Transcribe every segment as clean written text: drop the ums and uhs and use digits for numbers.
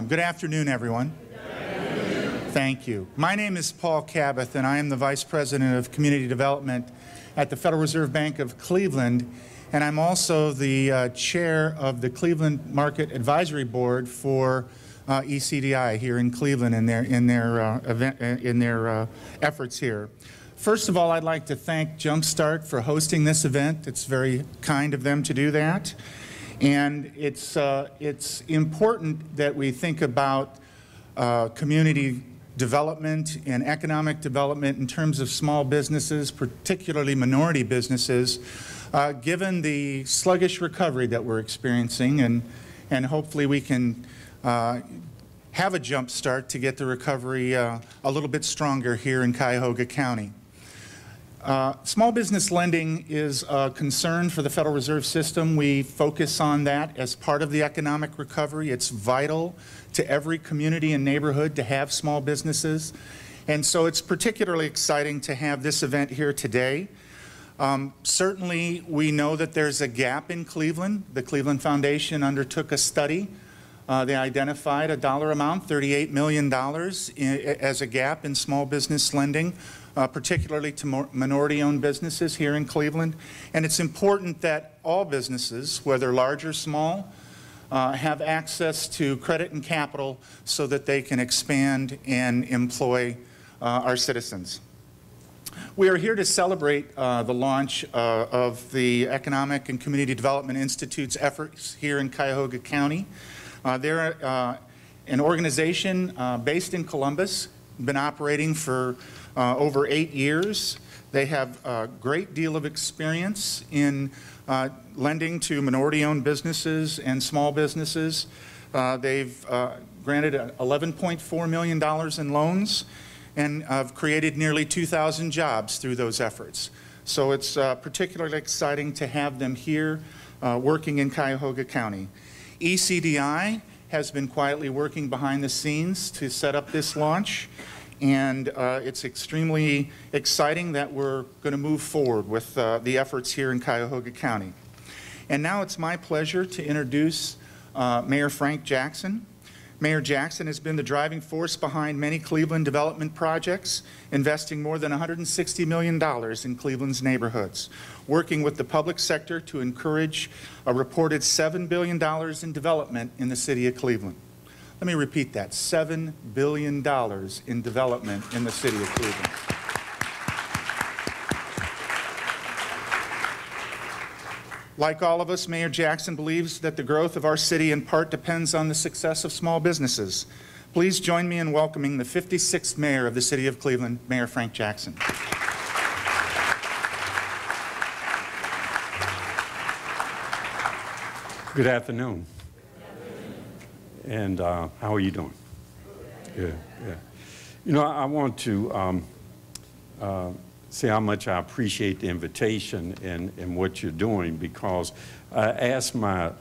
Good afternoon, everyone. Thank you. My name is Paul Cabot, and I am the Vice President of Community Development at the Federal Reserve Bank of Cleveland, and I'm also the Chair of the Cleveland Market Advisory Board for ECDI here in Cleveland in their efforts here. First of all, I'd like to thank Jumpstart for hosting this event. It's very kind of them to do that. And it's important that we think about community development and economic development in terms of small businesses, particularly minority businesses, given the sluggish recovery that we're experiencing, and hopefully we can have a jump start to get the recovery a little bit stronger here in Cuyahoga County. Small business lending is a concern for the Federal Reserve System. We focus on that as part of the economic recovery. It's vital to every community and neighborhood to have small businesses. And so it's particularly exciting to have this event here today. Certainly, we know that there's a gap in Cleveland. The Cleveland Foundation undertook a study. They identified a dollar amount, $38 million, as a gap in small business lending, particularly to minority-owned businesses here in Cleveland. And it's important that all businesses, whether large or small, have access to credit and capital so that they can expand and employ our citizens. We are here to celebrate the launch of the Economic and Community Development Institute's efforts here in Cuyahoga County. They're an organization based in Columbus, been operating for over 8 years. They have a great deal of experience in lending to minority-owned businesses and small businesses. They've granted $11.4 million in loans and have created nearly 2,000 jobs through those efforts. So it's particularly exciting to have them here working in Cuyahoga County. ECDI has been quietly working behind the scenes to set up this launch, and it's extremely exciting that we're going to move forward with the efforts here in Cuyahoga County. And now it's my pleasure to introduce Mayor Frank Jackson. Mayor Jackson has been the driving force behind many Cleveland development projects, investing more than $160 million in Cleveland's neighborhoods, working with the public sector to encourage a reported $7 billion in development in the city of Cleveland. Let me repeat that, $7 billion in development in the city of Cleveland. Like all of us, Mayor Jackson believes that the growth of our city in part depends on the success of small businesses. Please join me in welcoming the 56th Mayor of the City of Cleveland, Mayor Frank Jackson. Good afternoon. And how are you doing? Yeah. You know, I want to say how much I appreciate the invitation and what you're doing, because I asked my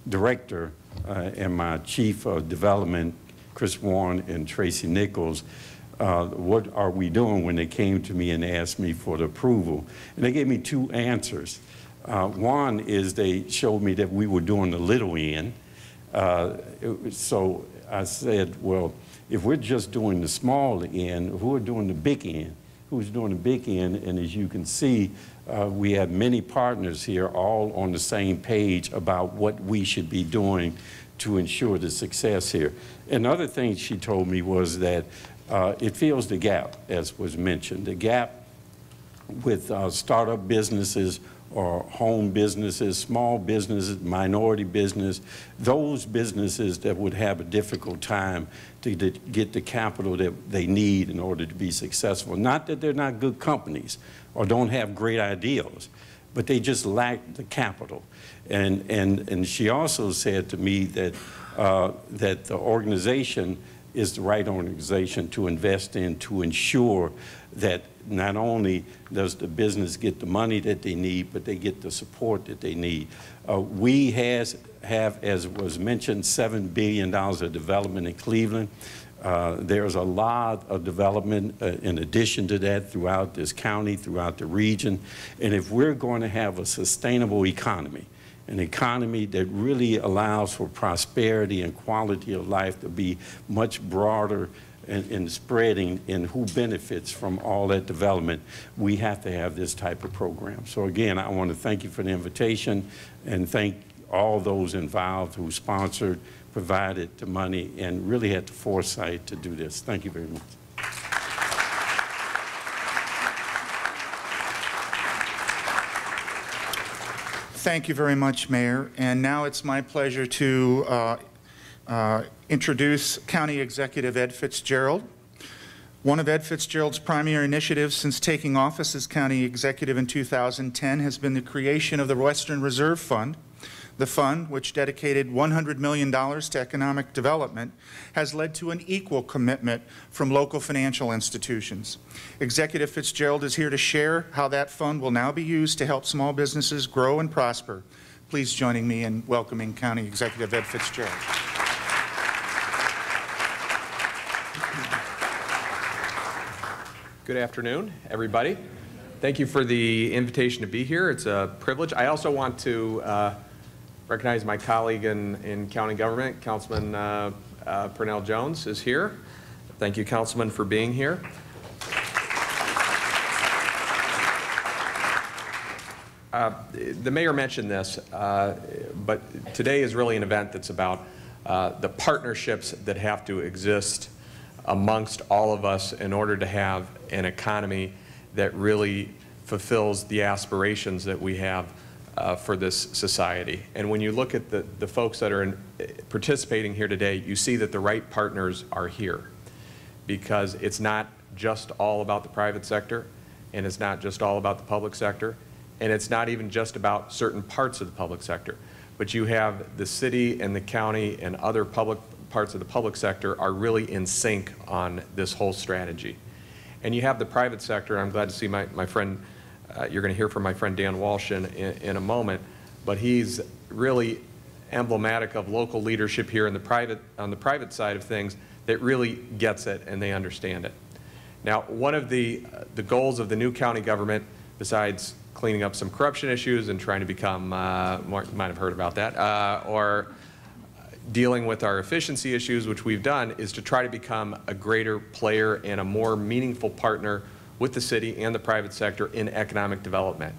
director and my chief of development, Chris Warren and Tracy Nichols, what are we doing when they came to me and asked me for the approval. And they gave me two answers. One is they showed me that we were doing the little end. So I said, well, if we're just doing the small end, who are doing the big end? Who's doing the big end? And as you can see, we have many partners here all on the same page about what we should be doing to ensure the success here. Another thing she told me was that it fills the gap, as was mentioned, the gap with startup businesses or home businesses, small businesses, minority business, those businesses that would have a difficult time to get the capital that they need in order to be successful. Not that they're not good companies or don't have great ideals, but they just lack the capital. And she also said to me that, that the organization is the right organization to invest in to ensure that not only does the business get the money that they need, but they get the support that they need. We have, as was mentioned, $7 billion of development in Cleveland. There's a lot of development in addition to that throughout this county, throughout the region. And if we're going to have a sustainable economy, an economy that really allows for prosperity and quality of life to be much broader in spreading and who benefits from all that development, we have to have this type of program. So again, I want to thank you for the invitation and thank all those involved who sponsored, provided the money, and really had the foresight to do this. Thank you very much. Thank you very much, Mayor. And now it's my pleasure to introduce County Executive Ed FitzGerald. One of Ed FitzGerald's primary initiatives since taking office as County Executive in 2010 has been the creation of the Western Reserve Fund. The fund, which dedicated $100 million to economic development, has led to an equal commitment from local financial institutions. Executive FitzGerald is here to share how that fund will now be used to help small businesses grow and prosper. Please join me in welcoming County Executive Ed FitzGerald. Good afternoon, everybody. Thank you for the invitation to be here. It's a privilege. I also want to recognize my colleague in county government, Councilman Purnell Jones is here. Thank you, Councilman, for being here. The mayor mentioned this, but today is really an event that's about the partnerships that have to exist amongst all of us in order to have an economy that really fulfills the aspirations that we have for this society. And when you look at the folks that are participating here today, you see that the right partners are here, because it's not just all about the private sector, and it's not just all about the public sector, and it's not even just about certain parts of the public sector, but you have the city and the county and other public parts of the public sector are really in sync on this whole strategy. And you have the private sector, and I'm glad to see my friend, you're going to hear from my friend Dan Walsh in a moment, but he's really emblematic of local leadership here on the private side of things that really gets it and they understand it. Now, one of the goals of the new county government, besides cleaning up some corruption issues and trying to become, you might have heard about that, or dealing with our efficiency issues, which we've done, is to try to become a greater player and a more meaningful partner with the city and the private sector in economic development.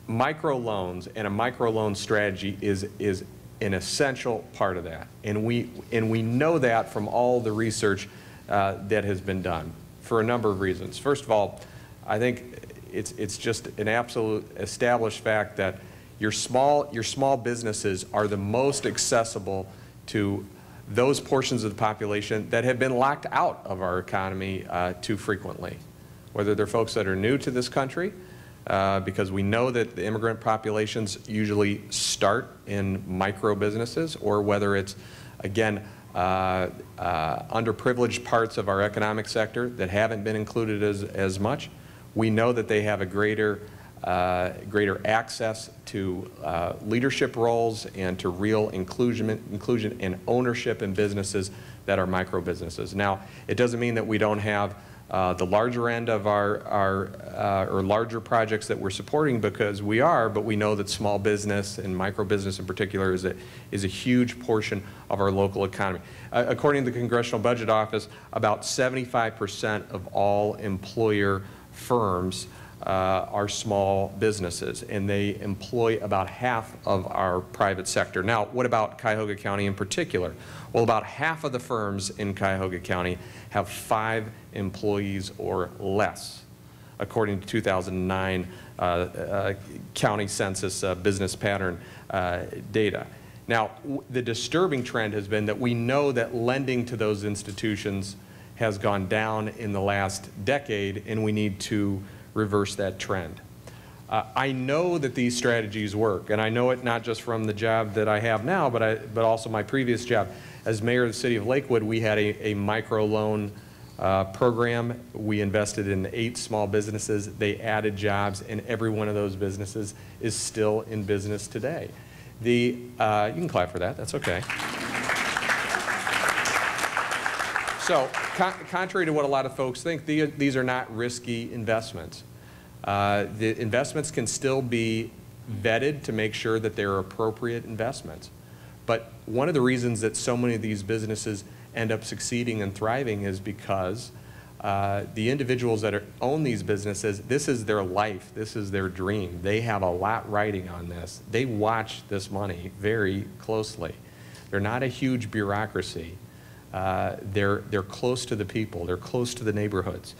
Microloans and a microloan strategy is an essential part of that, and we know that from all the research that has been done for a number of reasons. First of all, I think it's just an absolute established fact that your small businesses are the most accessible to those portions of the population that have been locked out of our economy too frequently. Whether they're folks that are new to this country, because we know that the immigrant populations usually start in micro businesses, or whether it's, again, underprivileged parts of our economic sector that haven't been included as much. We know that they have a greater access to leadership roles and to real inclusion and ownership in businesses that are micro businesses. Now, it doesn't mean that we don't have the larger end of or larger projects that we're supporting, because we are, but we know that small business and micro business in particular is a huge portion of our local economy. According to the Congressional Budget Office, about 75% of all employer firms are small businesses, and they employ about half of our private sector. Now, what about Cuyahoga County in particular? Well, about half of the firms in Cuyahoga County have 5 employees or less, according to 2009 county census business pattern data. Now, the disturbing trend has been that we know that lending to those institutions has gone down in the last decade, and we need to reverse that trend. I know that these strategies work, and I know it not just from the job that I have now, but also my previous job. As mayor of the city of Lakewood, we had a microloan program. We invested in 8 small businesses. They added jobs, and every one of those businesses is still in business today. You can clap for that, that's okay. So, contrary to what a lot of folks think, these are not risky investments. The investments can still be vetted to make sure that they're appropriate investments. But one of the reasons that so many of these businesses end up succeeding and thriving is because the individuals that own these businesses, this is their life, this is their dream. They have a lot riding on this. They watch this money very closely. They're not a huge bureaucracy. They're close to the people. They're close to the neighborhoods.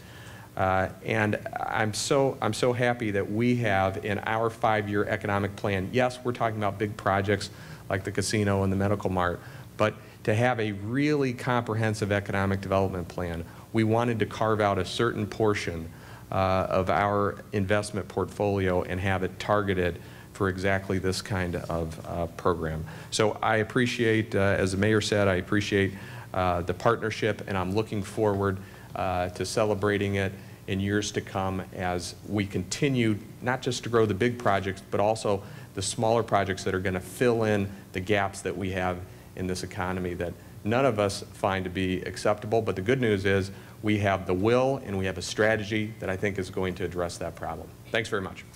And I'm so happy that we have in our 5-year economic plan, yes, we're talking about big projects like the casino and the medical mart, but to have a really comprehensive economic development plan, we wanted to carve out a certain portion of our investment portfolio and have it targeted for exactly this kind of program. So I appreciate, as the mayor said, I appreciate the partnership, and I'm looking forward to celebrating it in years to come as we continue not just to grow the big projects, but also the smaller projects that are going to fill in the gaps that we have in this economy that none of us find to be acceptable. But the good news is we have the will and we have a strategy that I think is going to address that problem. Thanks very much.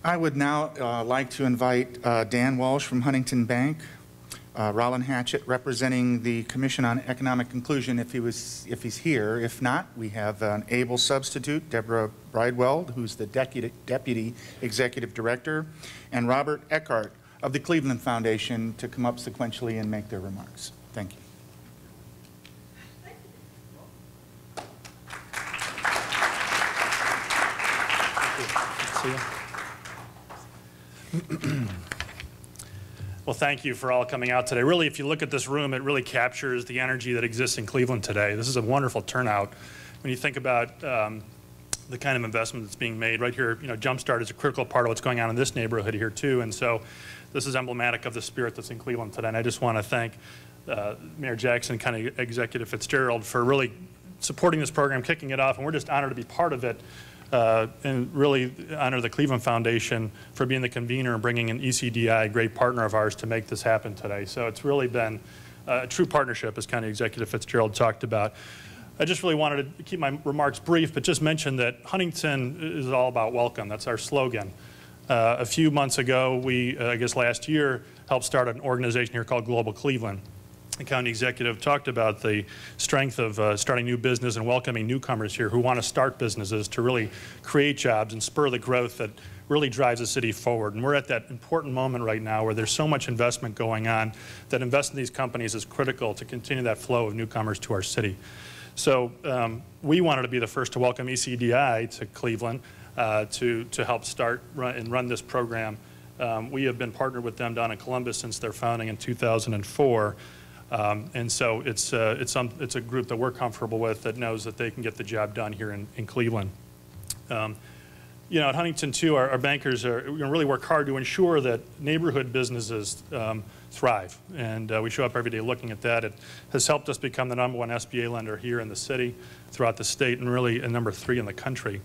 I would now like to invite Dan Walsh from Huntington Bank, Rollin Hatchett representing the Commission on Economic Inclusion if he's here. If not, we have an able substitute, Deborah Bridewell, who's the Deputy Executive Director, and Robert Eckardt of the Cleveland Foundation to come up sequentially and make their remarks. Thank you. Well, thank you for all coming out today. Really, if you look at this room, it really captures the energy that exists in Cleveland today. This is a wonderful turnout. When you think about the kind of investment that's being made right here, you know, Jumpstart is a critical part of what's going on in this neighborhood here too. And so this is emblematic of the spirit that's in Cleveland today. And I just want to thank Mayor Jackson, County Executive FitzGerald for really supporting this program, kicking it off. And we're just honored to be part of it. And really honor the Cleveland Foundation for being the convener and bringing in ECDI, a great partner of ours, to make this happen today. So it's really been a true partnership, as County Executive FitzGerald talked about. I just really wanted to keep my remarks brief, but just mention that Huntington is all about welcome. That's our slogan. A few months ago, we, I guess last year, helped start an organization here called Global Cleveland. The county executive talked about the strength of starting new business and welcoming newcomers here who want to start businesses to really create jobs and spur the growth that really drives the city forward. And we're at that important moment right now where there's so much investment going on that investing in these companies is critical to continue that flow of newcomers to our city. So we wanted to be the first to welcome ECDI to Cleveland to help start and run this program. We have been partnered with them down in Columbus since their founding in 2004. And so it's a group that we're comfortable with that knows that they can get the job done here in Cleveland. You know, at Huntington too, our bankers are going to really work hard to ensure that neighborhood businesses thrive. And we show up every day looking at that. It has helped us become the #1 SBA lender here in the city, throughout the state, and really a #3 in the country.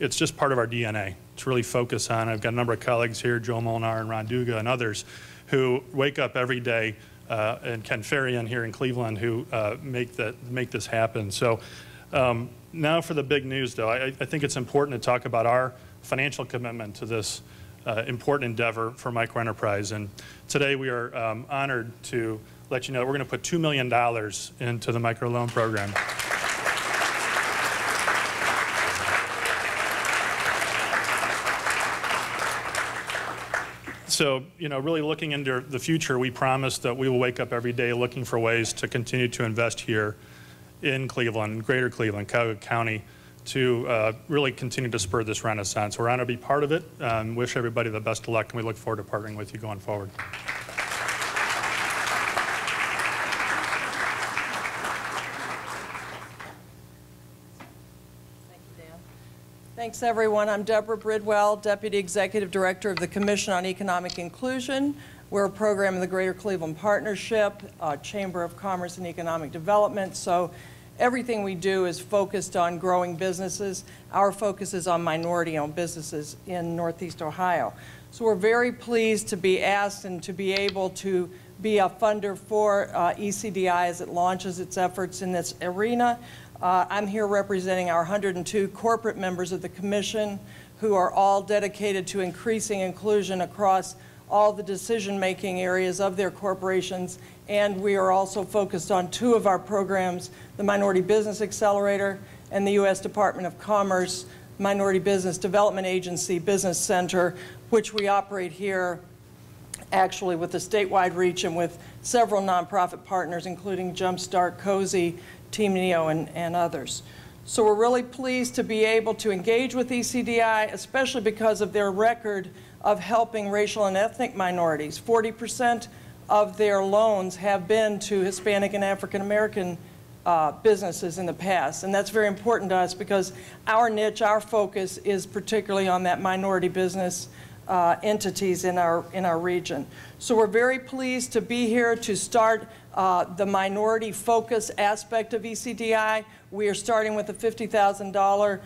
It's just part of our DNA to really focus on. I've got a number of colleagues here, Joe Molnar and Ron Duga and others, who wake up every day and Ken Ferrian here in Cleveland who make this happen. So now for the big news, though. I think it's important to talk about our financial commitment to this important endeavor for microenterprise. And today we are honored to let you know that we're going to put $2 million into the microloan program. So, you know, really looking into the future, we promise that we will wake up every day looking for ways to continue to invest here in Cleveland, greater Cleveland, Cuyahoga County, to really continue to spur this renaissance. We're honored to be part of it. Wish everybody the best of luck, and we look forward to partnering with you going forward. Thanks, everyone. I'm Deborah Bridwell, Deputy Executive Director of the Commission on Economic Inclusion. We're a program of the Greater Cleveland Partnership, Chamber of Commerce and Economic Development. So everything we do is focused on growing businesses. Our focus is on minority-owned businesses in Northeast Ohio. So we're very pleased to be asked and to be able to be a funder for ECDI as it launches its efforts in this arena. I'm here representing our 102 corporate members of the Commission who are all dedicated to increasing inclusion across all the decision-making areas of their corporations, and we are also focused on two of our programs, the Minority Business Accelerator and the U.S. Department of Commerce Minority Business Development Agency Business Center, which we operate here actually with a statewide reach and with several nonprofit partners, including Jumpstart, Cozy, Team Neo, and others. So we're really pleased to be able to engage with ECDI, especially because of their record of helping racial and ethnic minorities. 40% of their loans have been to Hispanic and African American businesses in the past, and that's very important to us because our niche, our focus is particularly on that minority business entities in our region. So we're very pleased to be here to start the minority focus aspect of ECDI. We are starting with a $50,000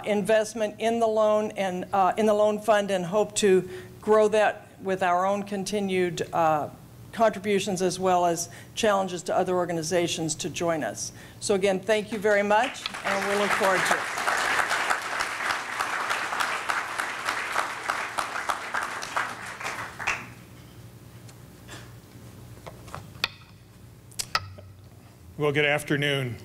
investment in the loan and in the loan fund, and hope to grow that with our own continued contributions as well as challenges to other organizations to join us. So again, thank you very much, and we look forward to it. Well, good afternoon.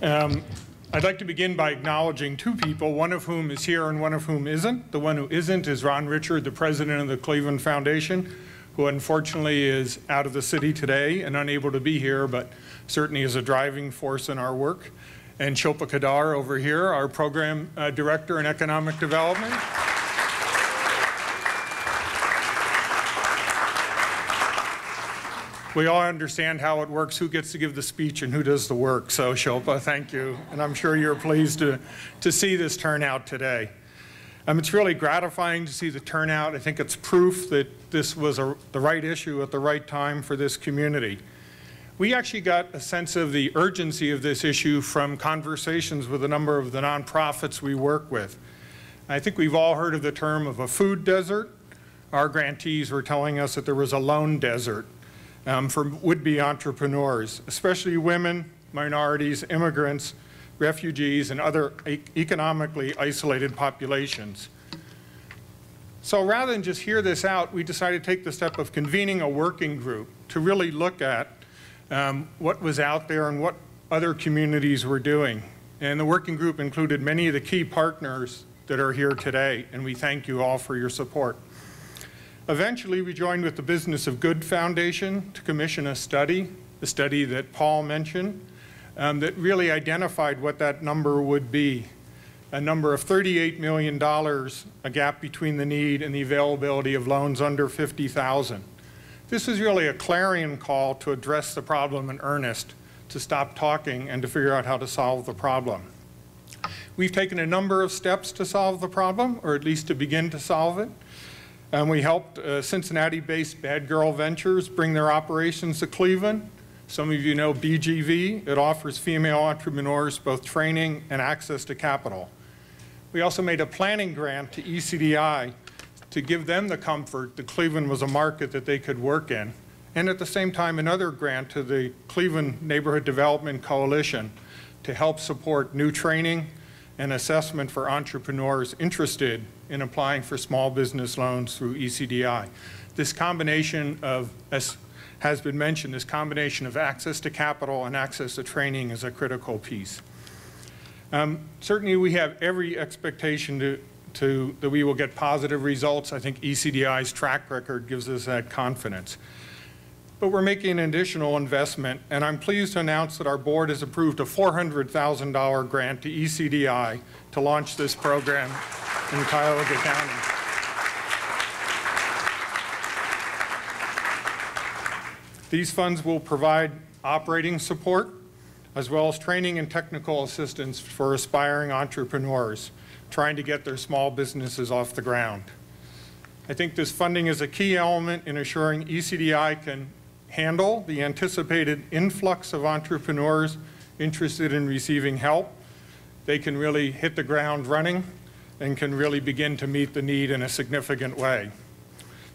I'd like to begin by acknowledging two people, one of whom is here and one of whom isn't. The one who isn't is Ron Richard, the president of the Cleveland Foundation, who unfortunately is out of the city today and unable to be here, but certainly is a driving force in our work. And Shilpa Kadar over here, our program director in economic development. We all understand how it works, who gets to give the speech and who does the work. So Shilpa, thank you. And I'm sure you're pleased to see this turnout today. It's really gratifying to see the turnout. I think it's proof that this was the right issue at the right time for this community. We actually got a sense of the urgency of this issue from conversations with a number of the nonprofits we work with. I think we've all heard of the term of a food desert. Our grantees were telling us that there was a loan desert for would-be entrepreneurs, especially women, minorities, immigrants, refugees, and other economically isolated populations. So rather than just hear this out, we decided to take the step of convening a working group to really look at what was out there and what other communities were doing. And the working group included many of the key partners that are here today, and we thank you all for your support. Eventually, we joined with the Business of Good Foundation to commission a study, the study that Paul mentioned, that really identified what that number would be, a number of $38 million, a gap between the need and the availability of loans under $50,000. This is really a clarion call to address the problem in earnest, to stop talking and to figure out how to solve the problem. We've taken a number of steps to solve the problem, or at least to begin to solve it. We helped Cincinnati-based Bad Girl Ventures bring their operations to Cleveland. Some of you know BGV. It offers female entrepreneurs both training and access to capital. We also made a planning grant to ECDI to give them the comfort that Cleveland was a market that they could work in. And at the same time, another grant to the Cleveland Neighborhood Development Coalition to help support new training and assessment for entrepreneurs interested in applying for small business loans through ECDI. This combination of, as has been mentioned, this combination of access to capital and access to training is a critical piece. Certainly we have every expectation that we will get positive results. I think ECDI's track record gives us that confidence. But we're making an additional investment, and I'm pleased to announce that our board has approved a $400,000 grant to ECDI to launch this program in Cuyahoga County. These funds will provide operating support as well as training and technical assistance for aspiring entrepreneurs trying to get their small businesses off the ground. I think this funding is a key element in assuring ECDI can handle the anticipated influx of entrepreneurs interested in receiving help. They can really hit the ground running and can really begin to meet the need in a significant way.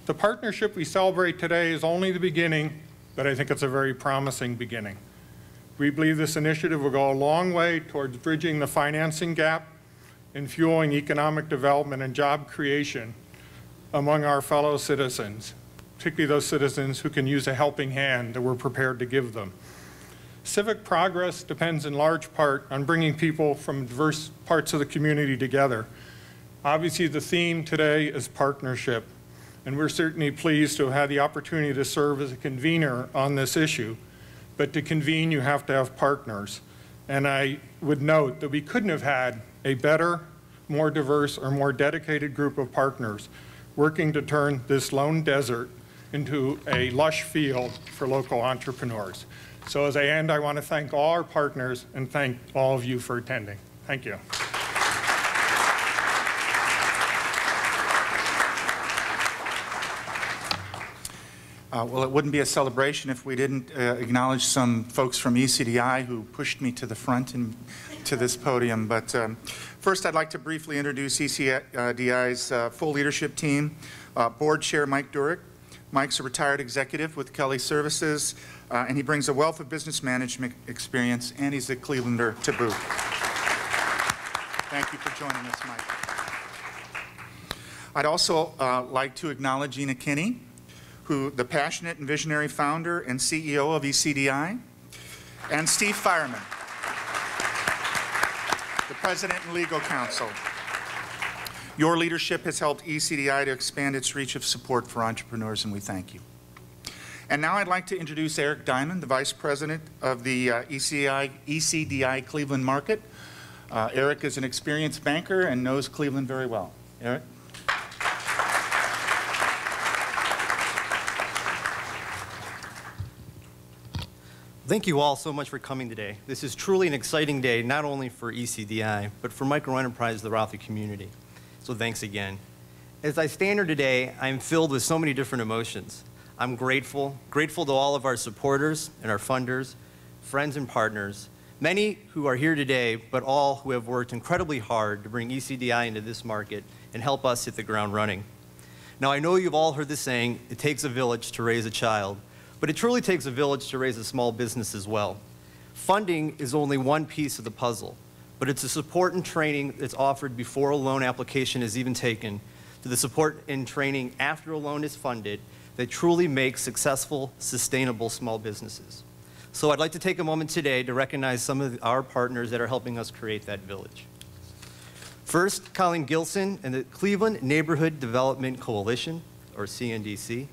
The partnership we celebrate today is only the beginning, but I think it's a very promising beginning. We believe this initiative will go a long way towards bridging the financing gap and fueling economic development and job creation among our fellow citizens, particularly those citizens who can use a helping hand that we're prepared to give them. Civic progress depends in large part on bringing people from diverse parts of the community together. Obviously, the theme today is partnership, and we're certainly pleased to have had the opportunity to serve as a convener on this issue. But to convene, you have to have partners. And I would note that we couldn't have had a better, more diverse, or more dedicated group of partners working to turn this lone desert into a lush field for local entrepreneurs. So as I end, I want to thank all our partners and thank all of you for attending. Thank you. Well, it wouldn't be a celebration if we didn't acknowledge some folks from ECDI who pushed me to the front and to this podium. But first, I'd like to briefly introduce ECDI's full leadership team. Board Chair Mike Durick. Mike's a retired executive with Kelly Services, and he brings a wealth of business management experience, and he's a Clevelander to boot. Thank you for joining us, Mike. I'd also like to acknowledge Ina Kinney, the passionate and visionary founder and CEO of ECDI, and Steve Fireman, the president and legal counsel. Your leadership has helped ECDI to expand its reach of support for entrepreneurs, and we thank you. And now I'd like to introduce Eric Diamond, the Vice President of the ECDI Cleveland market. Eric is an experienced banker and knows Cleveland very well. Eric? Thank you all so much for coming today. This is truly an exciting day, not only for ECDI, but for microenterprise throughout the community. So thanks again. As I stand here today, I'm filled with so many different emotions. I'm grateful to all of our supporters and our funders, friends and partners, many who are here today, but all who have worked incredibly hard to bring ECDI into this market and help us hit the ground running. Now, I know you've all heard the saying, it takes a village to raise a child, but it truly takes a village to raise a small business as well. Funding is only one piece of the puzzle, but it's the support and training that's offered before a loan application is even taken, to the support and training after a loan is funded, that truly makes successful, sustainable small businesses. So I'd like to take a moment today to recognize some of our partners that are helping us create that village. First, Colleen Gilson and the Cleveland Neighborhood Development Coalition, or CNDC.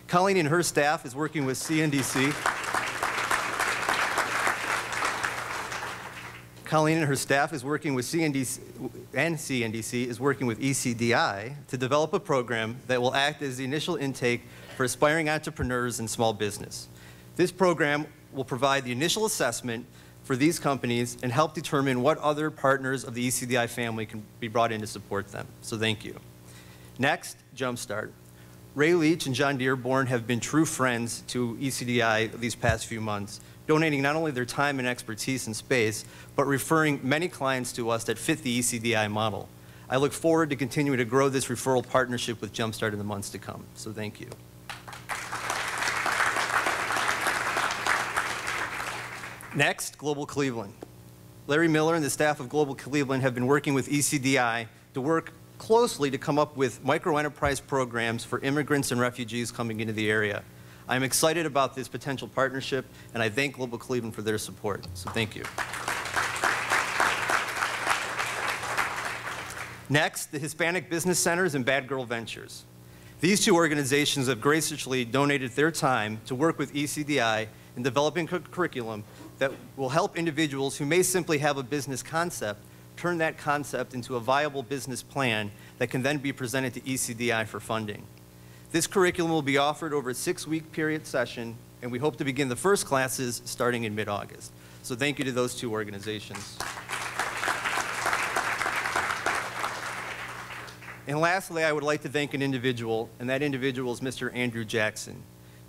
Colleen and her staff is working with CNDC. Colleen and her staff is working with CNDC, and CNDC is working with ECDI to develop a program that will act as the initial intake for aspiring entrepreneurs and small business. This program will provide the initial assessment for these companies and help determine what other partners of the ECDI family can be brought in to support them. So thank you. Next, Jumpstart. Ray Leach and John Dearborn have been true friends to ECDI these past few months, donating not only their time and expertise and space, but referring many clients to us that fit the ECDI model. I look forward to continuing to grow this referral partnership with Jumpstart in the months to come, so thank you. Next, Global Cleveland. Larry Miller and the staff of Global Cleveland have been working with ECDI to work closely to come up with microenterprise programs for immigrants and refugees coming into the area. I'm excited about this potential partnership, and I thank Global Cleveland for their support, so thank you. Next, the Hispanic Business Centers and Bad Girl Ventures. These two organizations have graciously donated their time to work with ECDI in developing a curriculum that will help individuals who may simply have a business concept turn that concept into a viable business plan that can then be presented to ECDI for funding. This curriculum will be offered over a 6-week period session, and we hope to begin the first classes starting in mid-August. So thank you to those two organizations. And lastly, I would like to thank an individual, and that individual is Mr. Andrew Jackson.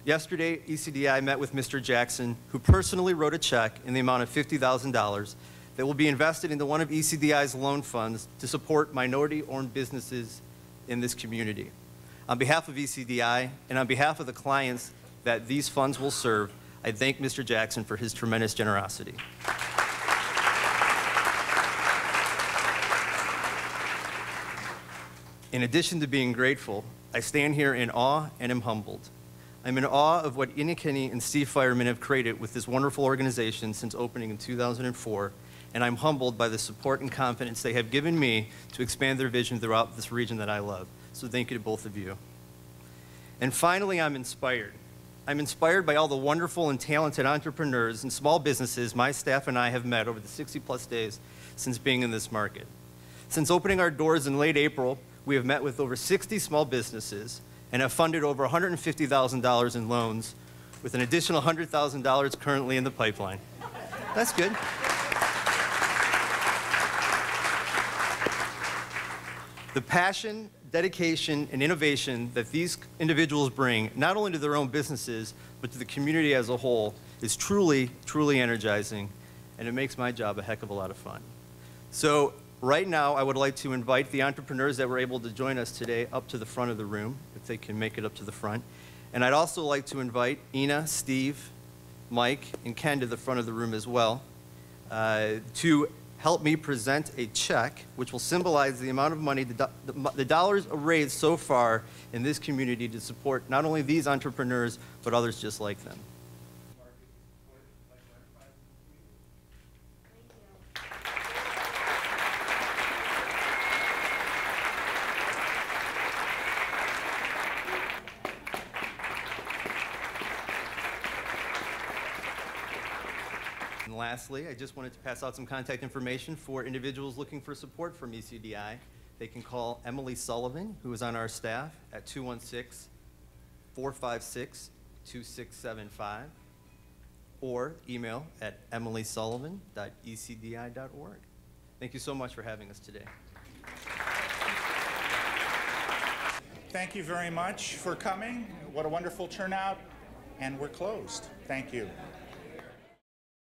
Yesterday, ECDI met with Mr. Jackson, who personally wrote a check in the amount of $50,000 that will be invested into one of ECDI's loan funds to support minority-owned businesses in this community. On behalf of ECDI and on behalf of the clients that these funds will serve, I thank Mr. Jackson for his tremendous generosity. In addition to being grateful, I stand here in awe and am humbled. I'm in awe of what Ina Kinney and Steve Fireman have created with this wonderful organization since opening in 2004, and I'm humbled by the support and confidence they have given me to expand their vision throughout this region that I love. So thank you to both of you. And finally, I'm inspired. I'm inspired by all the wonderful and talented entrepreneurs and small businesses my staff and I have met over the 60-plus days since being in this market. Since opening our doors in late April, we have met with over 60 small businesses and have funded over $150,000 in loans, with an additional $100,000 currently in the pipeline. That's good. The passion, dedication, and innovation that these individuals bring, not only to their own businesses, but to the community as a whole, is truly, truly energizing, and it makes my job a heck of a lot of fun. So right now, I would like to invite the entrepreneurs that were able to join us today up to the front of the room, if they can make it up to the front. And I'd also like to invite Ina, Steve, Mike, and Ken to the front of the room as well to help me present a check which will symbolize the amount of money, the dollars raised so far in this community to support not only these entrepreneurs, but others just like them. And lastly, I just wanted to pass out some contact information for individuals looking for support from ECDI. They can call Emily Sullivan, who is on our staff, at 216-456-2675, or email at emilysullivan.ecdi.org. Thank you so much for having us today. Thank you very much for coming. What a wonderful turnout. And we're closed. Thank you.